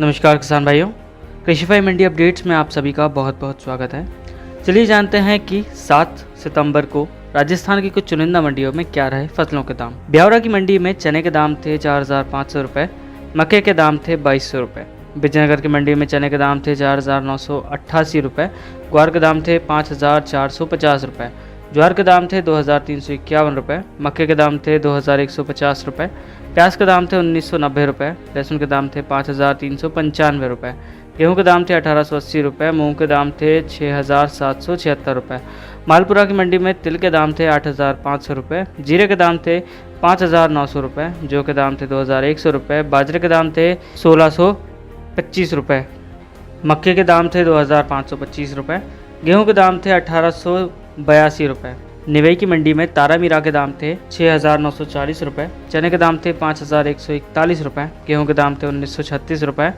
नमस्कार किसान भाइयों, कृषिफाई मंडी अपडेट्स में आप सभी का बहुत बहुत स्वागत है। चलिए जानते हैं कि 7 सितंबर को राजस्थान की कुछ चुनिंदा मंडियों में क्या रहे फसलों के दाम। ब्यावरा की मंडी में चने के दाम थे 4,500 रुपये, मक्के के दाम थे 2,200 रुपये। विजयनगर की मंडी में चने के दाम थे 4,988 रुपये, ग्वार के दाम थे 5,450 रुपये, ज्वार के दाम थे 2,351 रुपये, मक्के के दाम थे 2,150 रुपये, प्याज के दाम थे 1,990 रुपये, लहसुन के दाम थे 5,395 रुपये, गेहूं के दाम थे 1,880 रुपये, मूंग के दाम थे 6,776 रुपये। मालपुरा की मंडी में तिल के दाम थे 8,500 रुपये, जीरे के दाम थे 5,900 रुपये, जौ के दाम थे 2,100 रुपये, बाजरे के दाम थे 1,625 रुपये, मक्के के दाम थे 2,525 रुपये, गेहूं के दाम थे 1,882 रुपये। निवई की मंडी में तारामीरा के दाम थे 6,940 रुपये, चने के दाम थे 5,141 रुपये, गेहूं के दाम थे 1,936 रुपये,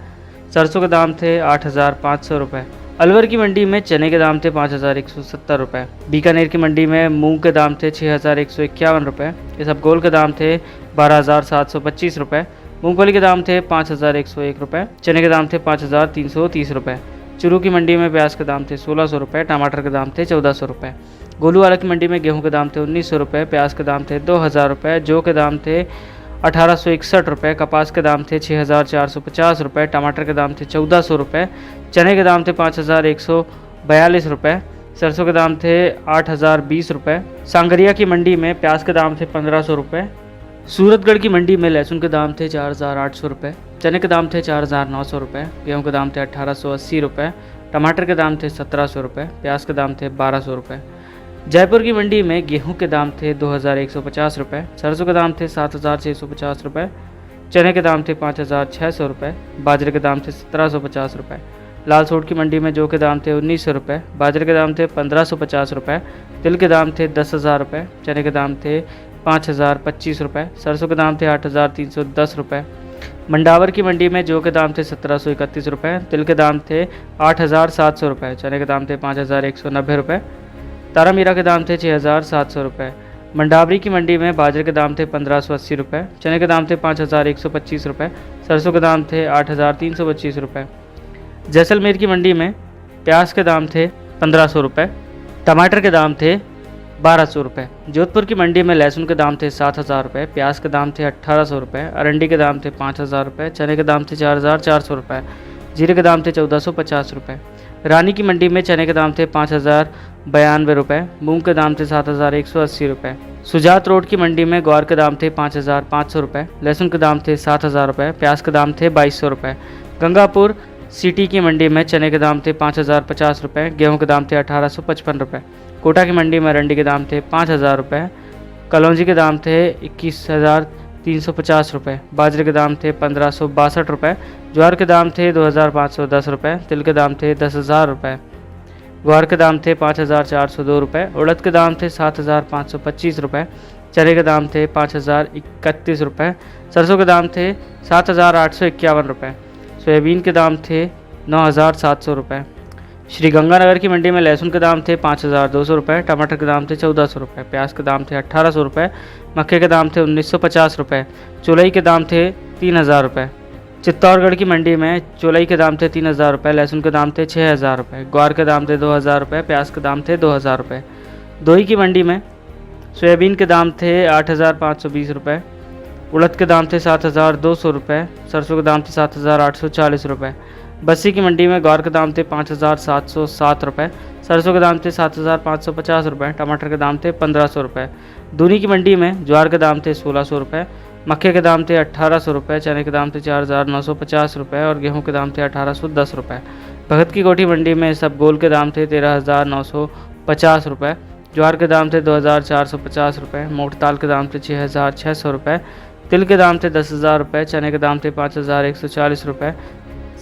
सरसों के दाम थे 8,500 रुपये। अलवर की मंडी में चने के दाम थे 5,170 रुपये। बीकानेर की मंडी में मूंग के दाम थे 6,151 रुपये, इसबगोल के दाम थे 12,725 रुपये, मूंगफली के दाम थे 5,101 रुपये, चने के दाम थे 5,330 रुपये। चूरू की मंडी में प्याज के दाम थे 1,600 रुपये, टमाटर के दाम थे 1,400 रुपये। गोलूवाला की मंडी में गेहूं के दाम थे 1,900 रुपये, प्याज के दाम थे 2,000 रुपये, जौ के दाम थे 1,861 रुपये, कपास के दाम थे 6,450 रुपये, टमाटर के दाम थे 1,400 रुपये, चने के दाम थे 5,142 रुपये, सरसों के दाम थे 8,020 रुपये। सांगरिया की मंडी में प्याज के दाम थे 1,500 रुपये। सूरतगढ़ की मंडी में लहसुन के दाम थे 4,800 रुपये, चने के दाम थे 4,900 रुपये, गेहूं के दाम थे 1,880 रुपये, टमाटर के दाम थे 1,700 रुपये, प्याज के दाम थे 1,200 रुपये। जयपुर की मंडी में गेहूं के दाम थे 2,150 रुपये, सरसों के दाम थे 7,650 रुपये, चने के दाम थे 5,600 रुपये, बाजरे के दाम थे 1,750 रुपये। लालसोट की मंडी में जौ के दाम थे 1,900 रुपये, बाजरे के दाम थे 1,550 रुपये, तिल के दाम थे 10,000 रुपये, चने के दाम थे 5,025 रुपये, सरसों के दाम थे 8,310 रुपये। मंडावर की मंडी में जौ के दाम थे 1,731 रुपये, तिल के दाम थे 8,700 रुपये, चने के दाम थे 5,190 रुपये, तारामीरा के दाम थे 6,700 रुपये। मंडावरी की मंडी में बाजरे के दाम थे 1,580 रुपये, चने के दाम थे 5,125 रुपये, सरसों के दाम थे 8,325 रुपये। जैसलमेर की मंडी में प्याज के दाम थे 1,500 रुपये, टमाटर के दाम थे 1,200 रुपये। जोधपुर की मंडी में लहसुन के दाम थे 7,000 रुपये, प्याज के दाम थे 1,800 रुपये, अरंडी के दाम थे 5,000 रुपये, चने के दाम थे 4,400 रुपये, जीरे के दाम थे 1,450 रुपये। रानी की मंडी में चने के दाम थे 5,092 रुपये, मूंग के दाम थे 7,180 रुपये। सुजात रोड की मंडी में ग्वार के दाम थे 5,500 रुपये, लहसुन के दाम थे 7,000 रुपये, प्याज के दाम थे 2,200 रुपये। गंगापुर सिटी की मंडी में चने के दाम थे 5,050 रुपये, गेहूं के दाम थे 1,855 रुपये। कोटा की मंडी में अरंडी के दाम थे 5,000 रुपये, कलौंजी के दाम थे 21,350 रुपये, बाजरे के दाम थे 1,562 रुपये, ज्वार के दाम थे 2,510 रुपये, तिल के दाम थे 10,000 रुपये, ग्वार के दाम थे 5,402 रुपये, उड़द के दाम थे 7,525 रुपये, चने के दाम थे 5,031 रुपये, सरसों के दाम थे 7,851 रुपये, सोयाबीन के दाम थे 9,700 रुपये। श्री गंगानगर की मंडी में लहसुन के दाम थे 5,200 रुपये, टमाटर के दाम थे 1,400 रुपये, प्याज के दाम थे 1,800 रुपये, मक्के के दाम थे 1,950 रुपये, चौलाई के दाम थे 3,000 रुपये। चित्तौड़गढ़ की मंडी में चौलाई के दाम थे 3,000 रुपये, लहसुन के दाम थे 6,000 रुपये, ग्वार के दाम थे 2,000 रुपये, प्याज के दाम थे 2,000 रुपये। दोई की मंडी में सोयाबीन के दाम थे 8,520 रुपये, उड़द के दाम थे 7,200 रुपये, सरसों के दाम थे 7,840 रुपये। बस्सी की मंडी में ग्वार के दाम थे 5,707 रुपये, सरसों के दाम थे 7,550 रुपये, टमाटर के दाम थे 1,500 रुपये। दूनी की मंडी में ज्वार के दाम थे 1,600 रुपये, मक्के के दाम थे 1,800 रुपये, चने के दाम थे 4,950 रुपये और गेहूं के दाम थे 1,810 रुपये। भगत की कोठी मंडी में इसबगोल के दाम थे 13,950 रुपये, ज्वार के दाम थे 2,450 रुपये, मोटताल के दाम थे 6,600 रुपये, तिल के दाम थे 10,000 रुपये, चने के दाम थे 5,140 रुपये,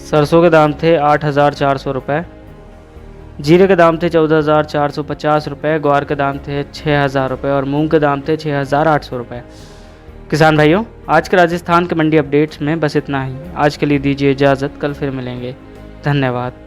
सरसों के दाम थे 8,400 रुपये, जीरे के दाम थे 14,450 रुपये, ग्वार के दाम थे 6,000 रुपये और मूंग के दाम थे 6,800 रुपये। किसान भाइयों, आज के राजस्थान के मंडी अपडेट्स में बस इतना ही। आज के लिए दीजिए इजाज़त, कल फिर मिलेंगे। धन्यवाद।